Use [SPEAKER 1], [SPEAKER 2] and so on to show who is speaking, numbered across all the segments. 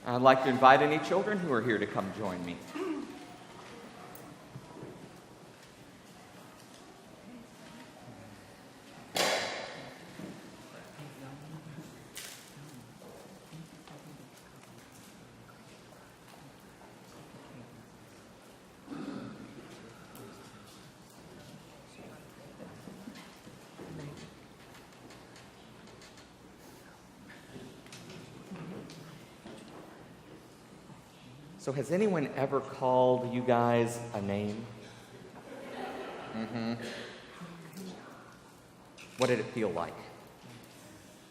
[SPEAKER 1] I'd like to invite any children who are here to come join me. So has anyone ever called you guys a name? What did it feel like?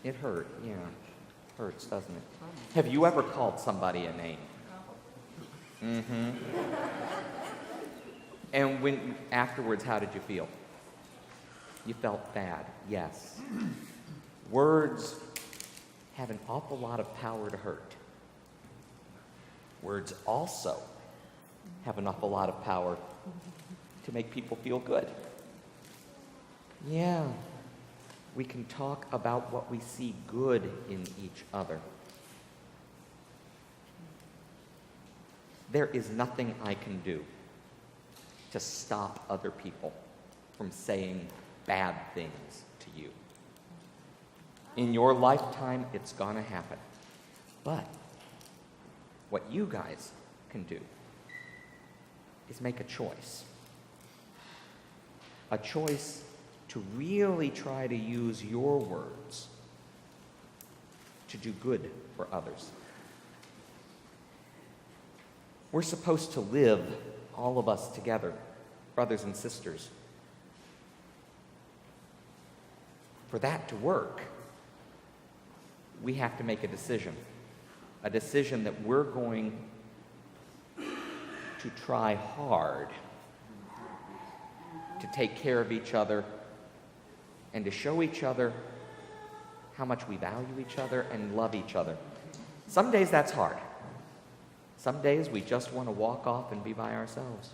[SPEAKER 1] It hurt, yeah. Hurts, doesn't it? Have you ever called somebody a name? And when afterwards, how did you feel? You felt bad, yes. Words have an awful lot of power to hurt. Words also have an awful lot of power to make people feel good. Yeah, we can talk about what we see good in each other. There is nothing I can do to stop other people from saying bad things to you. In your lifetime, it's gonna happen. But what you guys can do is make a choice. A choice to really try to use your words to do good for others. We're supposed to live, all of us together, brothers and sisters. For that to work, we have to make a decision that we're going to try hard to take care of each other and to show each other how much we value each other and love each other. Some days that's hard. Some days we just want to walk off and be by ourselves.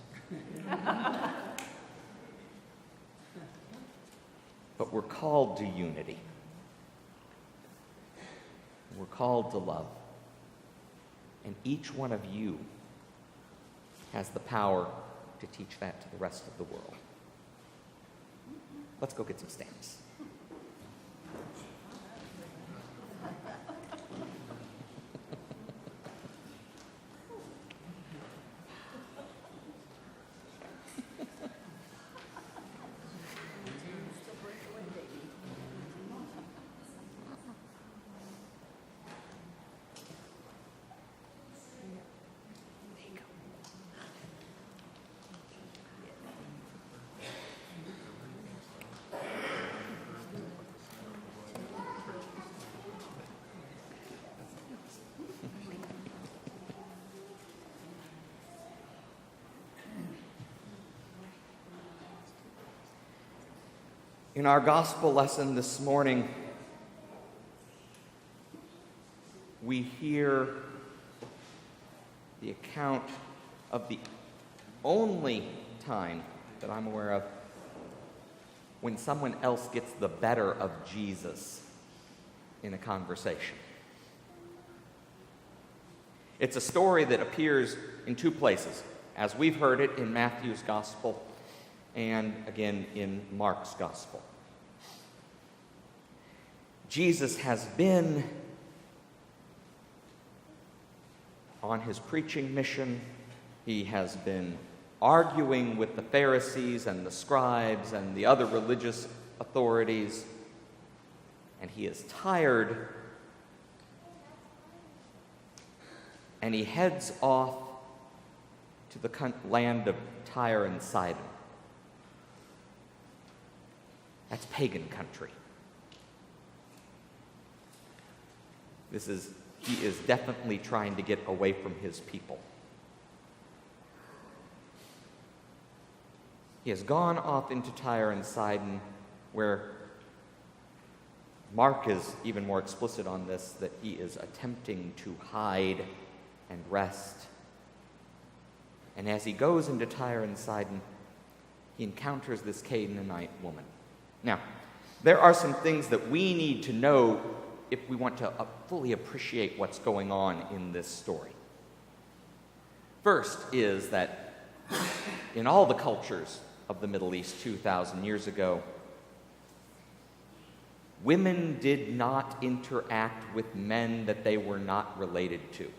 [SPEAKER 1] But we're called to unity. We're called to love. And each one of you has the power to teach that to the rest of the world. Let's go get some stamps. In our gospel lesson this morning, we hear the account of the only time that I'm aware of when someone else gets the better of Jesus in a conversation. It's a story that appears in two places, as we've heard it in Matthew's gospel and again in Mark's gospel. Jesus has been on his preaching mission. He has been arguing with the Pharisees and the scribes and the other religious authorities, and he is tired, and he heads off to the land of Tyre and Sidon. That's pagan country. He is definitely trying to get away from his people. He has gone off into Tyre and Sidon, where Mark is even more explicit on this, that he is attempting to hide and rest. And as he goes into Tyre and Sidon, he encounters this Canaanite woman. Now, there are some things that we need to know if we want to fully appreciate what's going on in this story. First is that in all the cultures of the Middle East 2,000 years ago, women did not interact with men that they were not related to.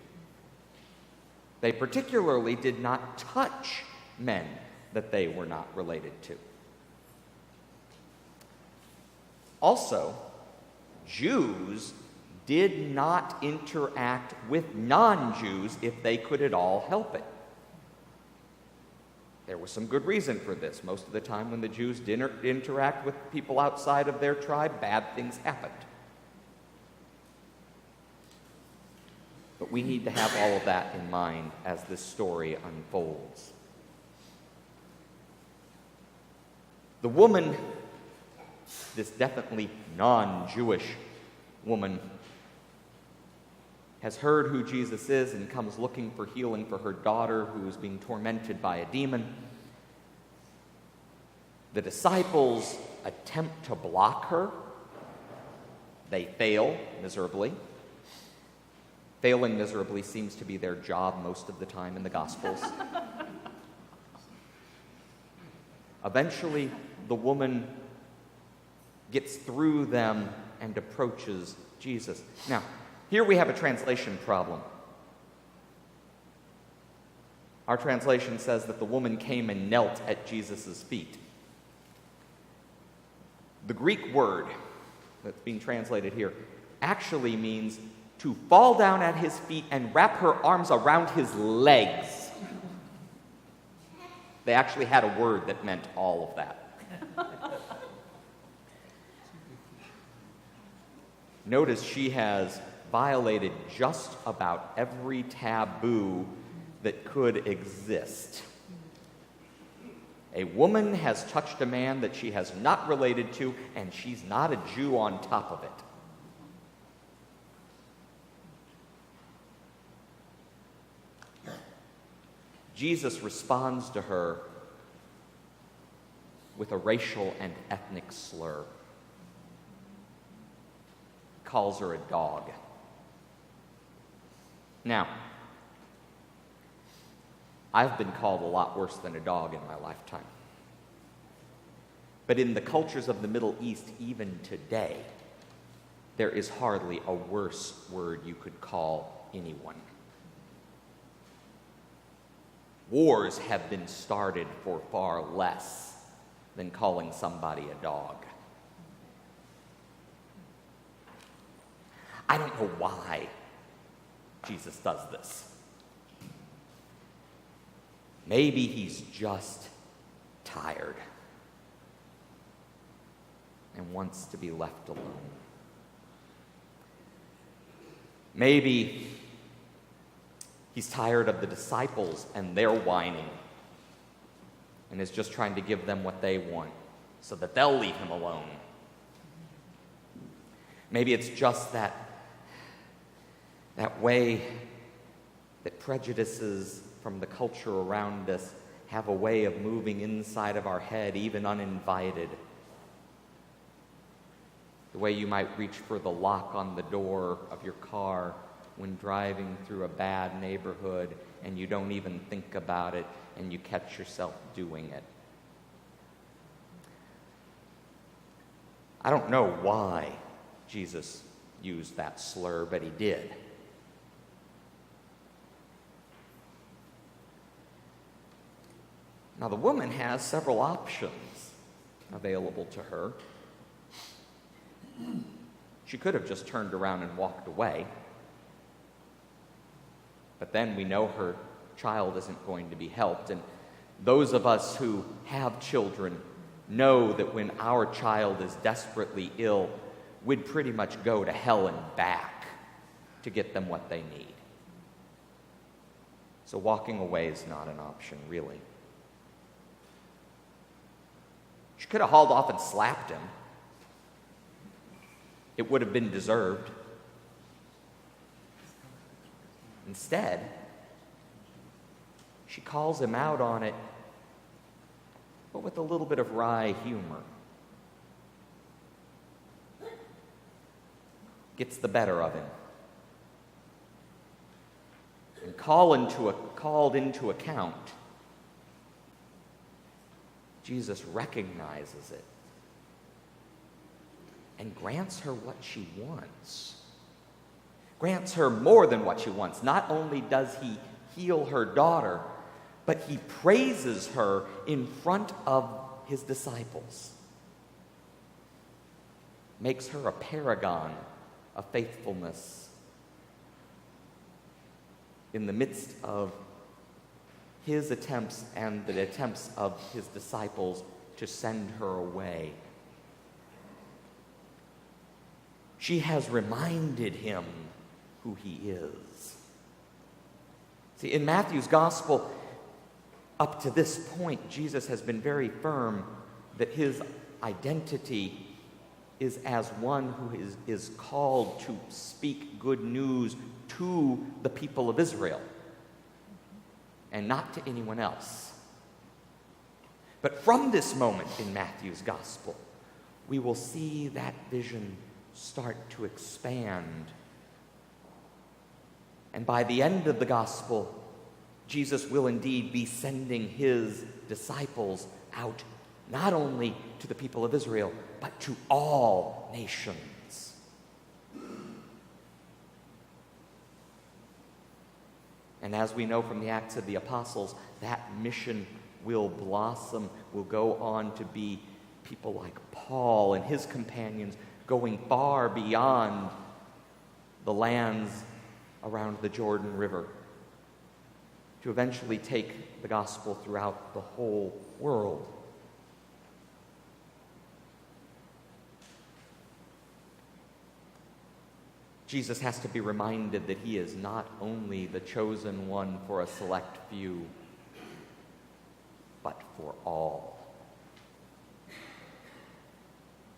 [SPEAKER 1] They particularly did not touch men that they were not related to. Also, Jews did not interact with non-Jews if they could at all help it. There was some good reason for this. Most of the time when the Jews didn't interact with people outside of their tribe, bad things happened. But we need to have all of that in mind as this story unfolds. The woman, this definitely non-Jewish woman, has heard who Jesus is and comes looking for healing for her daughter who is being tormented by a demon. The disciples attempt to block her. They fail miserably. Failing miserably seems to be their job most of the time in the Gospels. Eventually, the woman gets through them and approaches Jesus. Now, here we have a translation problem. Our translation says that the woman came and knelt at Jesus' feet. The Greek word that's being translated here actually means to fall down at his feet and wrap her arms around his legs. They actually had a word that meant all of that. Notice she has violated just about every taboo that could exist. A woman has touched a man that she has not related to, and she's not a Jew on top of it. Jesus responds to her with a racial and ethnic slur. He calls her a dog. Now, I've been called a lot worse than a dog in my lifetime. But in the cultures of the Middle East, even today, there is hardly a worse word you could call anyone. Wars have been started for far less than calling somebody a dog. I don't know why Jesus does this. Maybe he's just tired and wants to be left alone. Maybe he's tired of the disciples and their whining and is just trying to give them what they want so that they'll leave him alone. Maybe it's just that way that prejudices from the culture around us have a way of moving inside of our head, even uninvited. The way you might reach for the lock on the door of your car when driving through a bad neighborhood and you don't even think about it and you catch yourself doing it. I don't know why Jesus used that slur, but he did. Now, the woman has several options available to her. She could have just turned around and walked away. But then we know her child isn't going to be helped. And those of us who have children know that when our child is desperately ill, we'd pretty much go to hell and back to get them what they need. So walking away is not an option, really. She could have hauled off and slapped him. It would have been deserved. Instead, she calls him out on it, but with a little bit of wry humor. gets the better of him. And called into account, Jesus recognizes it and grants her what she wants. Grants her more than what she wants. Not only does he heal her daughter, but he praises her in front of his disciples. Makes her a paragon of faithfulness in the midst of his attempts and the attempts of his disciples to send her away. She has reminded him who he is. See, in Matthew's gospel, up to this point, Jesus has been very firm that his identity is as one who is called to speak good news to the people of Israel and not to anyone else. But from this moment in Matthew's gospel, we will see that vision start to expand. And by the end of the gospel, Jesus will indeed be sending his disciples out not only to the people of Israel, but to all nations. And as we know from the Acts of the Apostles, that mission will blossom, will go on to be people like Paul and his companions going far beyond the lands around the Jordan River to eventually take the gospel throughout the whole world. Jesus has to be reminded that he is not only the chosen one for a select few, but for all.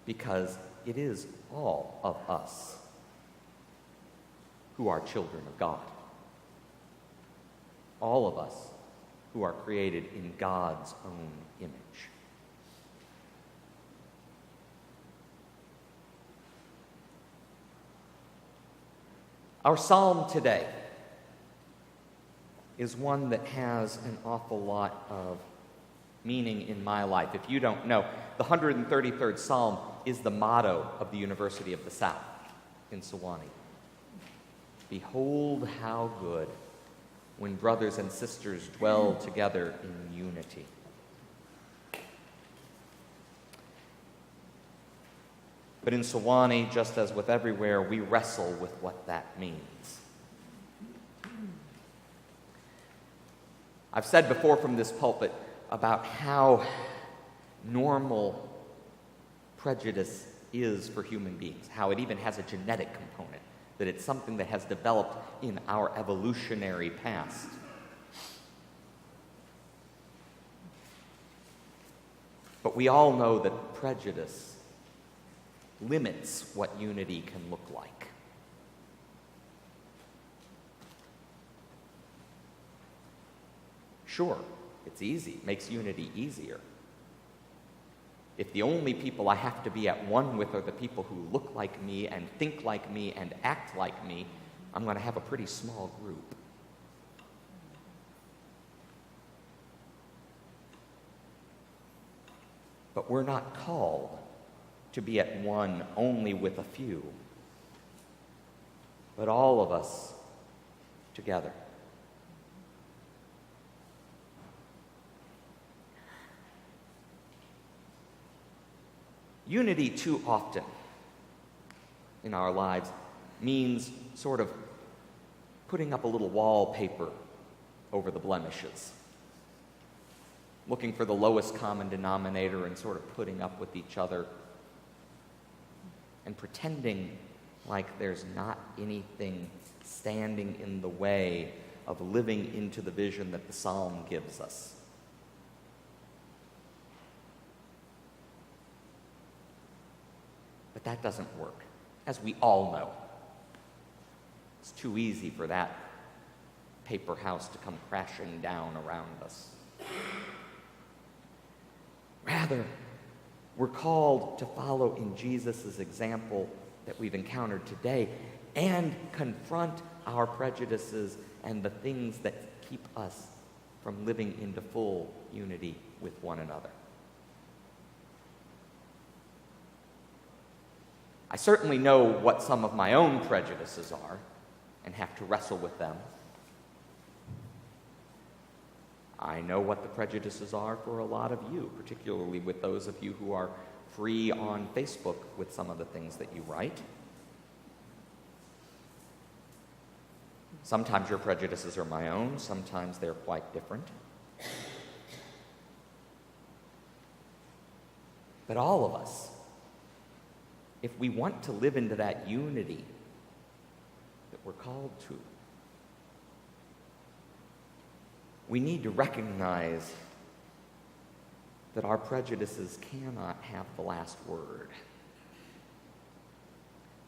[SPEAKER 1] Because it is all of us who are children of God. All of us who are created in God's own image. Our psalm today is one that has an awful lot of meaning in my life. If you don't know, the 133rd Psalm is the motto of the University of the South in Sewanee. Behold how good when brothers and sisters dwell together in unity. But in Sewanee, just as with everywhere, we wrestle with what that means. I've said before from this pulpit about how normal prejudice is for human beings, how it even has a genetic component, that it's something that has developed in our evolutionary past. But we all know that prejudice limits what unity can look like. Sure, it's easy, makes unity easier. If the only people I have to be at one with are the people who look like me and think like me and act like me, I'm going to have a pretty small group. But we're not called to be at one only with a few, but all of us together. Unity too often in our lives means sort of putting up a little wallpaper over the blemishes, looking for the lowest common denominator and sort of putting up with each other and pretending like there's not anything standing in the way of living into the vision that the psalm gives us. But that doesn't work, as we all know. It's too easy for that paper house to come crashing down around us. Rather, we're called to follow in Jesus' example that we've encountered today and confront our prejudices and the things that keep us from living into full unity with one another. I certainly know what some of my own prejudices are and have to wrestle with them. I know what the prejudices are for a lot of you, particularly with those of you who are free on Facebook with some of the things that you write. Sometimes your prejudices are my own, sometimes they're quite different. But all of us, if we want to live into that unity that we're called to, we need to recognize that our prejudices cannot have the last word.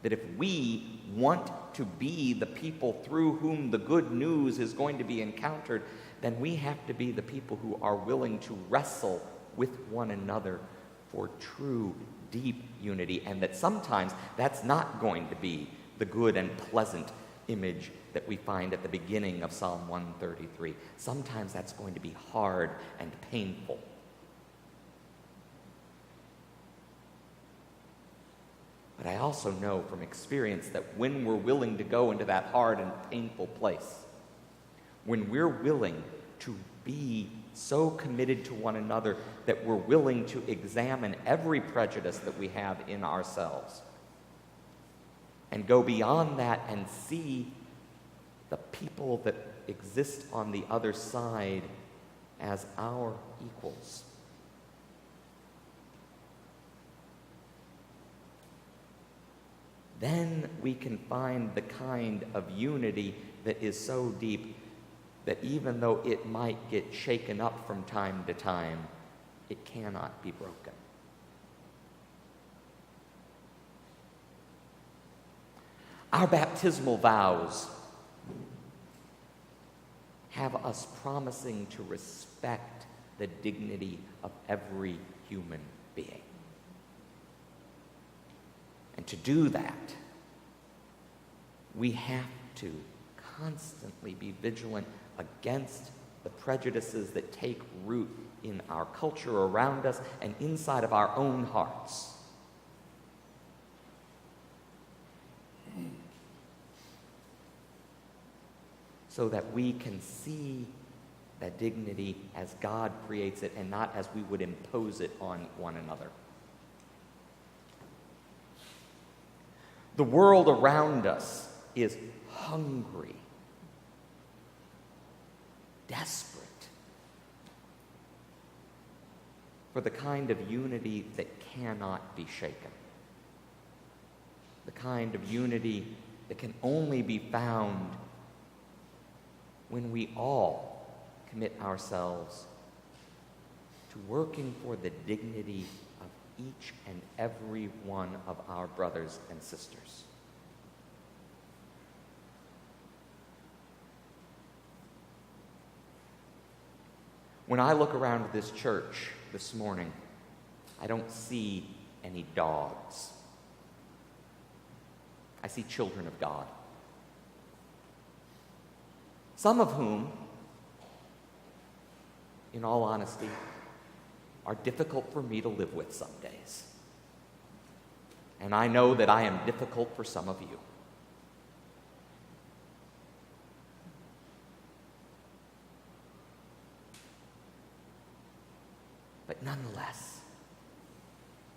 [SPEAKER 1] That if we want to be the people through whom the good news is going to be encountered, then we have to be the people who are willing to wrestle with one another for true, deep unity, and that sometimes that's not going to be the good and pleasant image that we find at the beginning of Psalm 133. Sometimes that's going to be hard and painful. But I also know from experience that when we're willing to go into that hard and painful place, when we're willing to be so committed to one another that we're willing to examine every prejudice that we have in ourselves and go beyond that and see the people that exist on the other side as our equals, then we can find the kind of unity that is so deep that even though it might get shaken up from time to time, it cannot be broken. Our baptismal vows have us promising to respect the dignity of every human being. And to do that, we have to constantly be vigilant against the prejudices that take root in our culture around us and inside of our own hearts. So that we can see that dignity as God creates it and not as we would impose it on one another. The world around us is hungry, desperate for the kind of unity that cannot be shaken, the kind of unity that can only be found when we all commit ourselves to working for the dignity of each and every one of our brothers and sisters. When I look around this church this morning, I don't see any dogs. I see children of God. Some of whom, in all honesty, are difficult for me to live with some days. And I know that I am difficult for some of you. But nonetheless,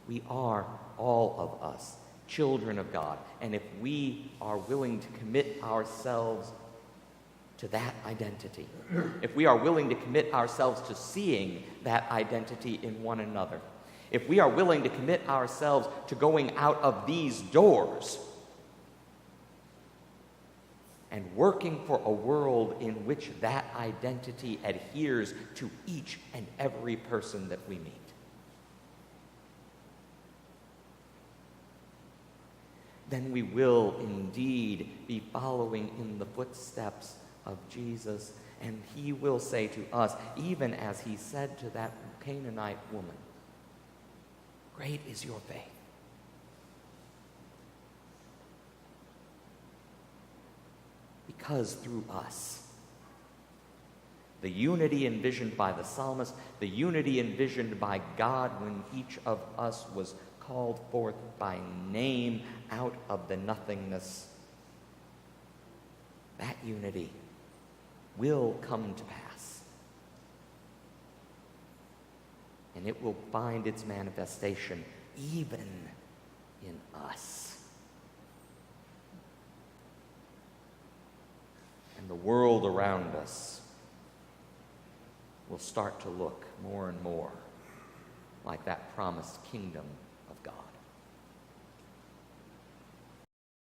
[SPEAKER 1] we are, all of us, children of God. And if we are willing to commit ourselves to that identity, if we are willing to commit ourselves to seeing that identity in one another, if we are willing to commit ourselves to going out of these doors and working for a world in which that identity adheres to each and every person that we meet, then we will indeed be following in the footsteps of Jesus, and he will say to us, even as he said to that Canaanite woman, "Great is your faith." Because through us, the unity envisioned by the psalmist, the unity envisioned by God when each of us was called forth by name out of the nothingness, that unity will come to pass. And it will find its manifestation even in us. And the world around us will start to look more and more like that promised kingdom of God.